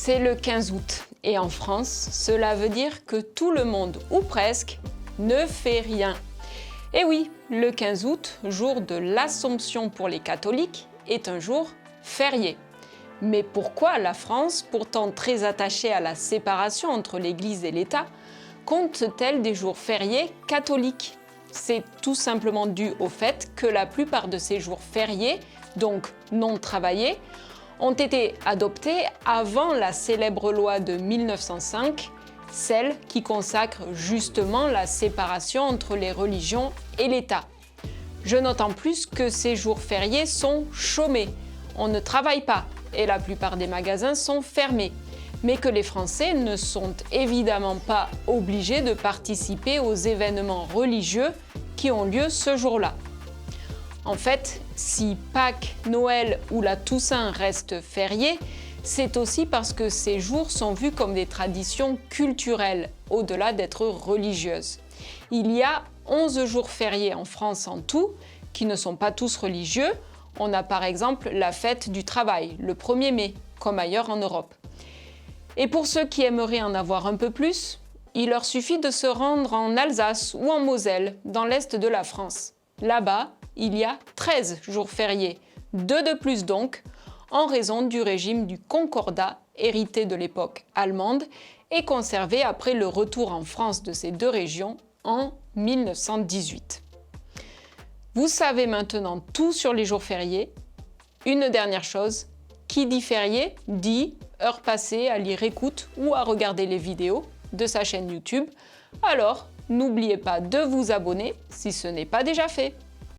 C'est le 15 août et en France, cela veut dire que tout le monde, ou presque, ne fait rien. Et oui, le 15 août, jour de l'Assomption pour les catholiques, est un jour férié. Mais pourquoi la France, pourtant très attachée à la séparation entre l'Église et l'État, compte-t-elle des jours fériés catholiques? C'est tout simplement dû au fait que la plupart de ces jours fériés, donc non travaillés, ont été adoptés avant la célèbre loi de 1905, celle qui consacre justement la séparation entre les religions et l'État. Je note en plus que ces jours fériés sont chômés, on ne travaille pas et la plupart des magasins sont fermés, mais que les Français ne sont évidemment pas obligés de participer aux événements religieux qui ont lieu ce jour-là. En fait, si Pâques, Noël ou la Toussaint restent fériés, c'est aussi parce que ces jours sont vus comme des traditions culturelles, au-delà d'être religieuses. Il y a 11 jours fériés en France en tout, qui ne sont pas tous religieux. On a par exemple la fête du travail, le 1er mai, comme ailleurs en Europe. Et pour ceux qui aimeraient en avoir un peu plus, il leur suffit de se rendre en Alsace ou en Moselle, dans l'est de la France. Là-bas, il y a 13 jours fériés, 2 de plus donc, en raison du régime du Concordat, hérité de l'époque allemande et conservé après le retour en France de ces deux régions en 1918. Vous savez maintenant tout sur les jours fériés. Une dernière chose, qui dit férié dit heure passée à lire écoute ou à regarder les vidéos de sa chaîne YouTube. Alors, n'oubliez pas de vous abonner si ce n'est pas déjà fait.